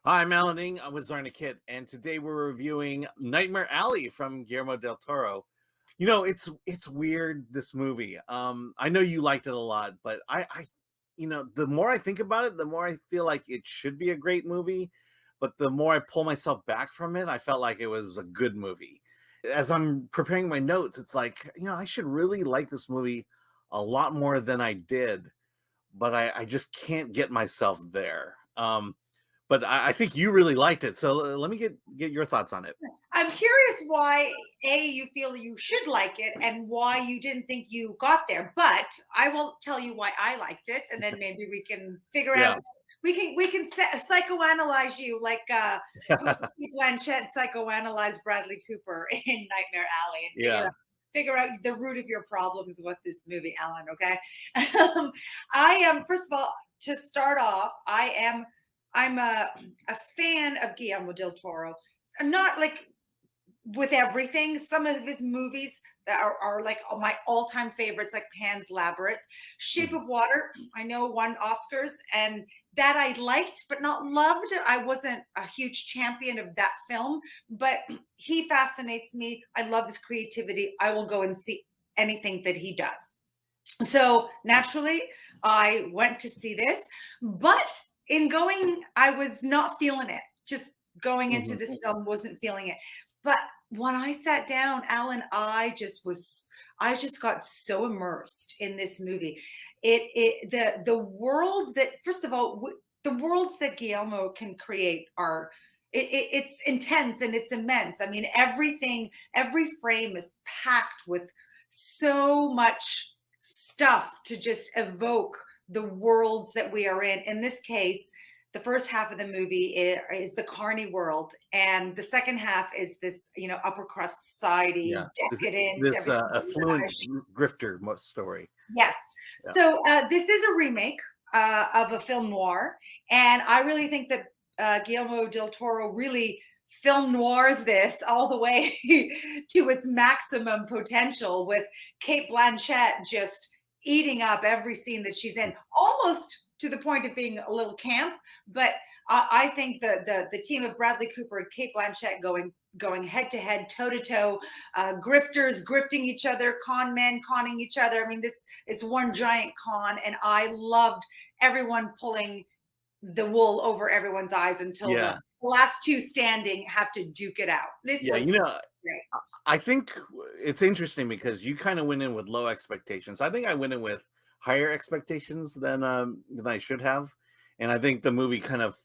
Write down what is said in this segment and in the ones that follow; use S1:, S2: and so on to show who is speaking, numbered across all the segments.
S1: Hi, I'm Alan Ng. I'm with Zorianna Kit, and today we're reviewing Nightmare Alley from Guillermo del Toro. It's weird, this movie. I know you liked it a lot, but the more I think about it, the more I feel like it should be a great movie. But the more I pull myself back from it, I felt like it was a good movie. As I'm preparing my notes, it's like, I should really like this movie a lot more than I did, but I just can't get myself there. But I think you really liked it, so let me get your thoughts on it.
S2: I'm curious why you feel you should like it and why you didn't think you got there. But I will tell you why I liked it, and then maybe we can figure
S1: Yeah.
S2: out. Psychoanalyze you like Blanchett psychoanalyzed Bradley Cooper in Nightmare Alley and
S1: Yeah.
S2: figure out the root of your problems with this movie, Alan. Okay, I am first of all to start off. I'm a fan of Guillermo del Toro, not like with everything. Some of his movies that are like my all-time favorites, like Pan's Labyrinth, Shape
S1: Mhm.
S2: of Water. I know won Oscars, and that I liked but not loved. I wasn't a huge champion of that film, but he fascinates me. I love his creativity. I will go and see anything that he does. So naturally, I went to see this, but in going, I was not feeling it. Just going into
S1: Mhm.
S2: this film, wasn't feeling it. But when I sat down, Alan, I just got so immersed in this movie. The world that, first of all, the worlds that Guillermo can create are. It's intense and it's immense. I mean, every frame is packed with so much stuff to just evoke the worlds that we are in. In this case, the first half of the movie is the carny world, and the second half is this, upper crust
S1: Yeah.
S2: society, decadent,
S1: This
S2: everything.
S1: affluent grifter story.
S2: Yes.
S1: Yeah.
S2: So this is a remake of a film noir, and I really think that Guillermo del Toro really film noirs this all the way to its maximum potential, with Kate Blanchett just eating up every scene that she's in, almost to the point of being a little camp. But I think the team of Bradley Cooper and Kate Blanchett going head to head, toe to toe, grifters grifting each other, con men conning each other. I mean, it's one giant con, and I loved everyone pulling the wool over everyone's eyes until the
S1: Yeah.
S2: last two standing have to duke it out. This
S1: Yeah.
S2: was great.
S1: I think it's interesting because you kind of went in with low expectations. I think I went in with higher expectations than I should have. And I think the movie kind of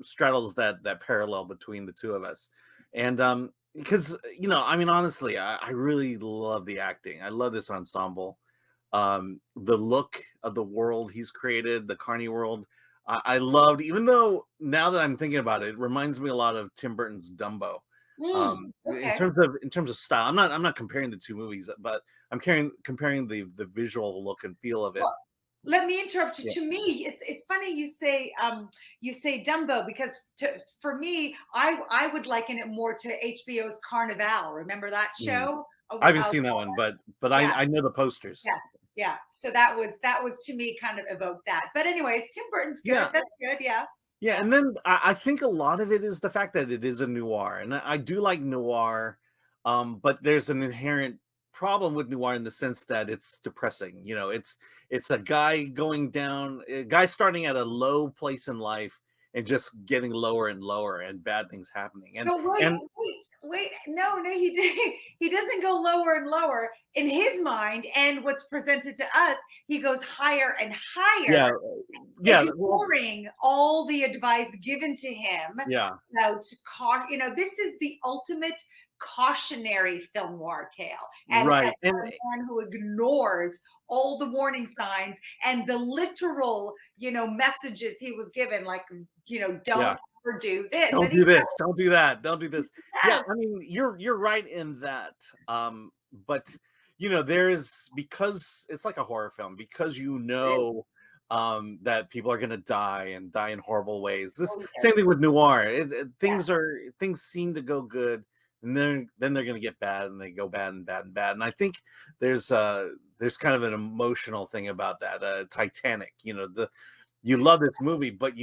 S1: straddles that parallel between the two of us. And because I mean, honestly, I really love the acting. I love this ensemble. The look of the world he's created, the carny world. I loved, even though now that I'm thinking about it, it reminds me a lot of Tim Burton's Dumbo. In
S2: Okay.
S1: terms of style, I'm not comparing the two movies, but I'm comparing the visual look and feel of it.
S2: Well, let me interrupt you.
S1: Yeah.
S2: To me, it's funny you say Dumbo, because for me, I would liken it more to HBO's Carnival. Remember that
S1: Mm.
S2: show?
S1: I haven't seen that one, but
S2: Yeah.
S1: I know the posters.
S2: Yes. Yeah. So that was to me kind of evoked that. But anyways, Tim Burton's good.
S1: Yeah.
S2: That's good. Yeah.
S1: Yeah,
S2: Yeah.
S1: and then I think a lot of it is the fact that it is a noir, and I do like noir, but there's an inherent problem with noir in the sense that it's depressing. It's a guy starting at a low place in life and just getting lower and lower, and bad things happening. And
S2: No, wait,
S1: and
S2: wait. No, he doesn't go lower and lower in his mind. And what's presented to us, he goes higher and
S1: yeah,
S2: higher,
S1: yeah, well,
S2: ignoring all the advice given to him
S1: yeah,
S2: about this is the ultimate cautionary film noir tale, and a
S1: right, and
S2: man who ignores all the warning signs and the literal messages he was given, like,
S1: yeah.
S2: don't ever do this,
S1: Don't
S2: and
S1: do
S2: he
S1: this, don't do that, don't do this. Yeah,
S2: does.
S1: I mean, you're right in that. But there's, because it's like a horror film, because that people are gonna die and die in horrible ways. This
S2: Oh,
S1: same thing with noir.
S2: yeah.
S1: Things seem to go good, and then they're gonna get bad, and they go bad and bad and bad. And I think there's kind of an emotional thing about that. Titanic, you love this movie, but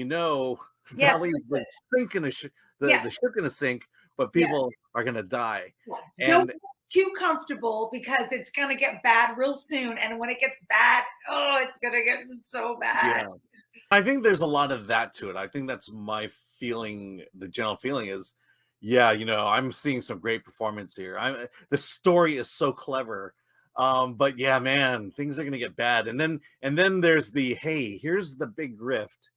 S2: Yes,
S1: Valley's like sinking
S2: yes,
S1: the ship gonna sink, but
S2: yes.
S1: people are gonna die.
S2: Yeah. Don't
S1: And
S2: get too comfortable because it's gonna get bad real soon. And when it gets bad, oh, it's gonna get so bad.
S1: yeah. I think there's a lot of that to it. I think that's my feeling, the general feeling is, yeah, I'm seeing some great performance here. The story is so clever. But yeah, man, things are gonna get bad. And then there's the hey, here's the big grift.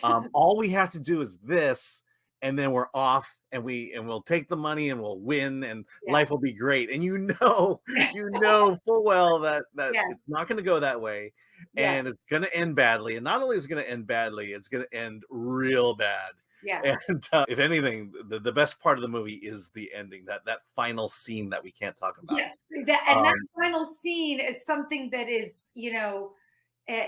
S1: All we have to do is this, and then we're off, and we'll take the money and we'll win, and
S2: Yeah.
S1: life will be great. And you know full well that
S2: Yeah.
S1: it's not going to go that way,
S2: Yes.
S1: and it's going to end badly. And not only is it going to end badly, it's going to end real bad.
S2: Yes.
S1: And if anything, the best part of the movie is the ending, that final scene that we can't talk about.
S2: Yes. And that
S1: Um,
S2: final scene is something that is,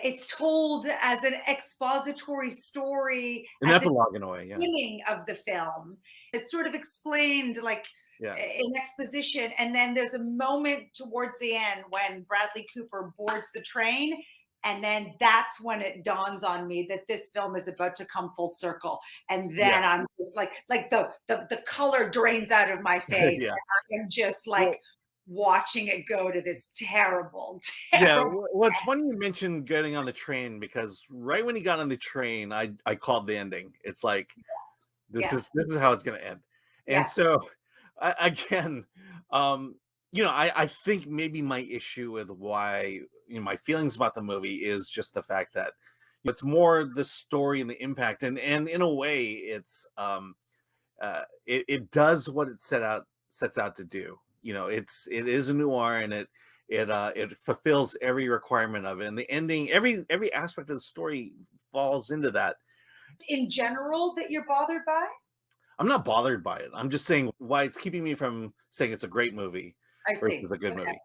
S2: it's told as an expository story
S1: an
S2: at the
S1: epilogue in a way, yeah,
S2: beginning of the film. It's sort of explained like
S1: yeah.
S2: in exposition, and then there's a moment towards the end when Bradley Cooper boards the train, and then that's when it dawns on me that this film is about to come full circle. And
S1: Yeah,
S2: then I'm just like the color drains out of my face.
S1: yeah.
S2: And I'm just like
S1: Well,
S2: watching it go to this terrible,
S1: yeah,
S2: terrible.
S1: well, it's funny you mentioned getting on the train because right when he got on the train, I called the ending. It's like this
S2: Yes,
S1: is this is how it's going to end. And
S2: yes,
S1: so again, I think maybe my issue with why my feelings about the movie is just the fact that it's more the story and the impact, and in a way, it does what sets out to do. It is a noir, and it fulfills every requirement of it. And the ending, every aspect of the story falls into that.
S2: in general, that you're bothered by.
S1: I'm not bothered by it. I'm just saying why it's keeping me from saying it's a great movie
S2: I see.
S1: versus a good
S2: Okay.
S1: movie.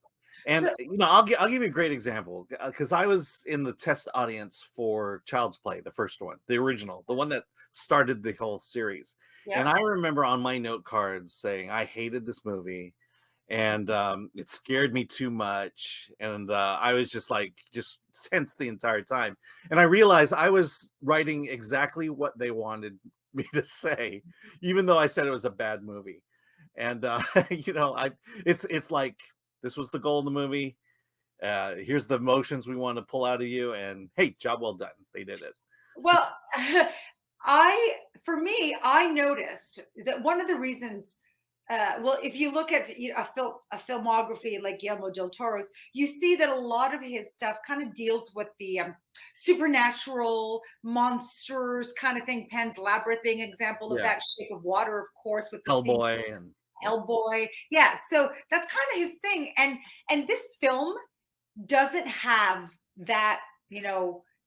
S1: And
S2: So
S1: I'll give you a great example because I was in the test audience for Child's Play, the first one, the original, the one that started the whole series. And
S2: yeah.
S1: I remember on my note cards saying I hated this movie, and it scared me too much, and I was just tense the entire time. And I realized I was writing exactly what they wanted me to say, even though I said it was a bad movie. And I it's like this was the goal of the movie. Here's the emotions we want to pull out of you, and hey, job well done. They did it.
S2: Well, I noticed that one of the reasons, well, if you look at a filmography like Guillermo del Toro's, you see that a lot of his stuff kind of deals with the supernatural monsters kind of thing. Pan's Labyrinth being an example of
S1: Yeah,
S2: that. Shape of Water, of course, with the sea.
S1: Hellboy, and yeah.
S2: Hellboy, yeah. So that's kind of his thing, and this film doesn't have that,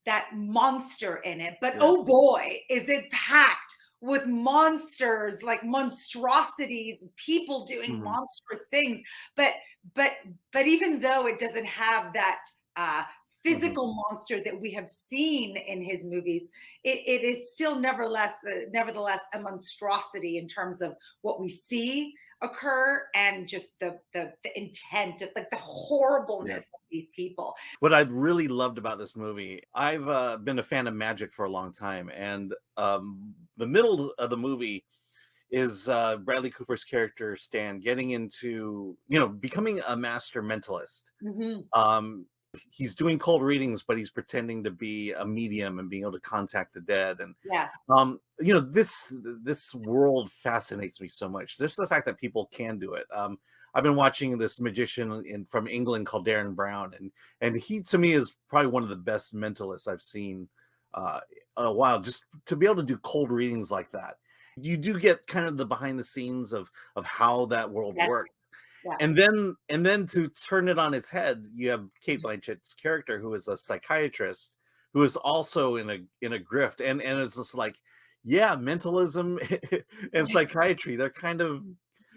S2: that monster in it. But
S1: Yeah.
S2: oh boy, is it packed with monsters, like monstrosities, people doing
S1: Mhm.
S2: monstrous things. But but but even though it doesn't have that
S1: Mhm.
S2: physical monster that we have seen in his movies, it is still nevertheless a monstrosity in terms of what we see occur, and just the intent of like the
S1: Yeah.
S2: horribleness of these people.
S1: What I really loved about this movie, I've been a fan of magic for a long time, and the middle of the movie is Bradley Cooper's character Stan getting into, becoming a master mentalist.
S2: Hmm.
S1: Um, he's doing cold readings, but he's pretending to be a medium and being able to contact the dead. And
S2: Yeah.
S1: this world fascinates me so much. Just the fact that people can do it. I've been watching this magician from England called Darren Brown, and he to me is probably one of the best mentalists I've seen in a while. Just to be able to do cold readings like that, you do get kind of the behind the scenes of how that world
S2: Yes.
S1: works.
S2: Yeah.
S1: And then to turn it on its head, you have Kate Blanchett's character, who is a psychiatrist, who is also in a grift, and it's just like, yeah, mentalism and psychiatry, they're kind of,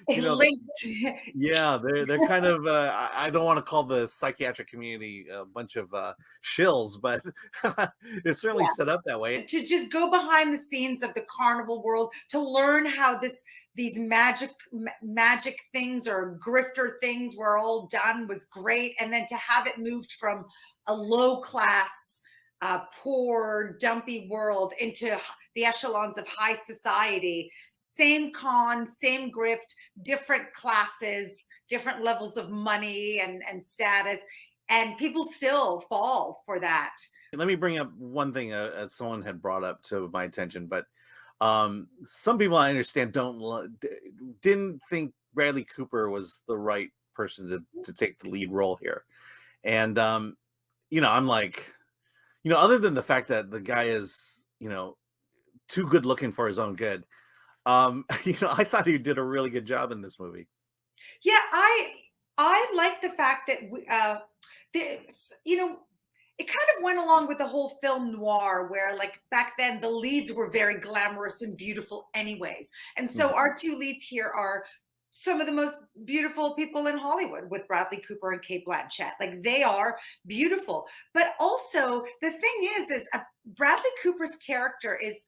S1: you know
S2: Linked.
S1: yeah, they're kind of I don't want to call the psychiatric community a bunch of shills, but it's certainly set up that way.
S2: To just go behind the scenes of the carnival world, to learn how these magic things or grifter things were all done, was great. And then to have it moved from a low class poor dumpy world into the echelons of high society. Same con, same grift, different classes, different levels of money and status, and people still fall for that.
S1: Let me bring up one thing someone had brought up to my attention, but some people I understand didn't think Bradley Cooper was the right person to take the lead role here. And I'm like, other than the fact that the guy is, too good looking for his own good, I thought he did a really good job in this movie.
S2: Yeah, I like the fact that it kind of went along with the whole film noir, where like back then the leads were very glamorous and beautiful anyways. And so our two leads here are some of the most beautiful people in Hollywood, with Bradley Cooper and Cate Blanchett. Like, they are beautiful. But also the thing is Bradley Cooper's character is,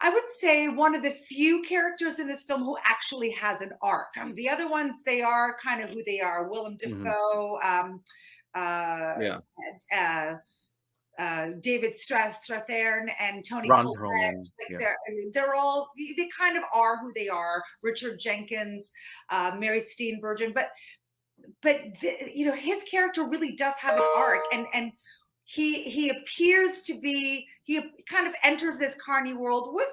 S2: I would say, one of the few characters in this film who actually has an arc. The other ones, they are kind of who they are. Willem Dafoe, David Strathairn and Toni Collette. They're all, they kind of are who they are. Richard Jenkins, Mary Steenburgen, but his character really does have an arc, and he appears to be, he kind of enters this carny world with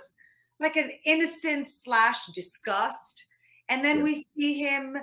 S2: like an innocence / disgust, and then we see him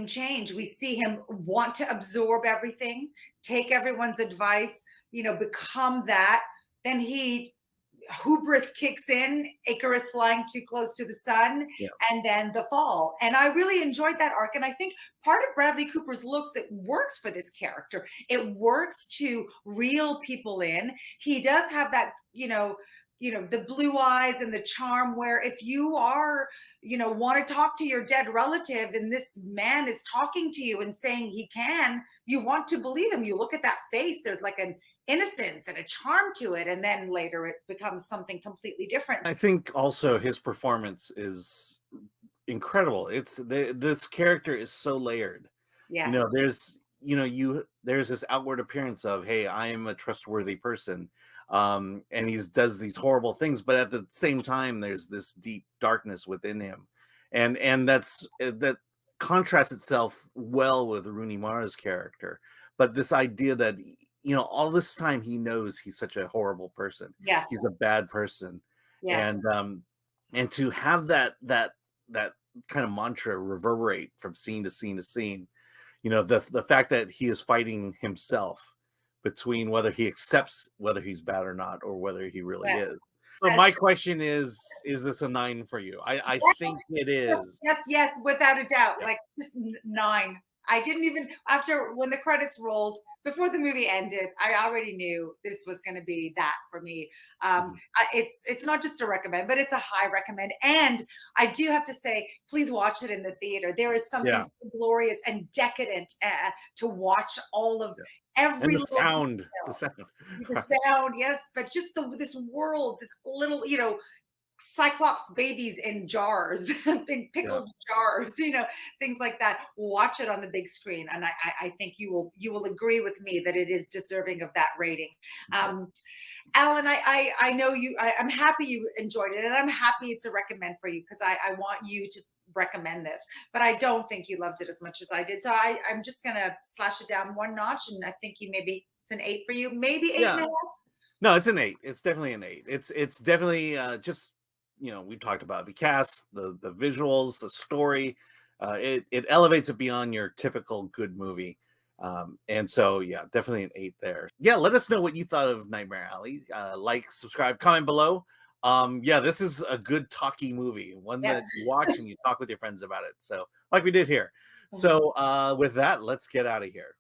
S2: change. We see him want to absorb everything, take everyone's advice, become that. Then hubris kicks in, Icarus flying too close to the sun, and then the fall. And I really enjoyed that arc. And I think part of Bradley Cooper's looks, it works for this character. It works to reel people in. He does have that, the blue eyes and the charm, where if you are, want to talk to your dead relative and this man is talking to you and saying he can, you want to believe him. You look at that face, there's like an innocence and a charm to it, and then later it becomes something completely different.
S1: I think also his performance is incredible. This character is so layered.
S2: Yes.
S1: There's this outward appearance of, hey, I am a trustworthy person, and he does these horrible things, but at the same time there's this deep darkness within him, and that contrasts itself well with Rooney Mara's character. But this idea that all this time he knows he's such a horrible person.
S2: Yes.
S1: He's a bad person.
S2: Yes.
S1: And to have that kind of mantra reverberate from scene to scene to scene, the fact that he is fighting himself between whether he accepts whether he's bad or not, or whether he really is. So my question is this a 9 for you? I think it is.
S2: Yes, without a doubt. Like, just 9. I didn't even, when the credits rolled, before the movie ended, I already knew this was going to be that for me. It's not just a recommend, but it's a high recommend. And I do have to say, please watch it in the theater. There is something so glorious and decadent to watch all of every
S1: and the sound.
S2: The sound, yes, but just this world, this little, Cyclops babies in jars, in pickled jars, things like that. Watch it on the big screen, and I think you will agree with me that it is deserving of that rating. Alan, I know you. I'm happy you enjoyed it, and I'm happy it's a recommend for you, because I want you to recommend this. But I don't think you loved it as much as I did, so I'm just gonna slash it down one notch, and I think it's an 8 for you, maybe 8.5.
S1: No, it's an 8. It's definitely an 8. It's definitely just. We talked about the cast, the visuals, the story. It elevates it beyond your typical good movie. And so, definitely an 8 there. Let us know what you thought of Nightmare Alley. Like, subscribe, comment below. This is a good talky movie, one that you watch and you talk with your friends about it. So, like we did here. So with that, let's get out of here.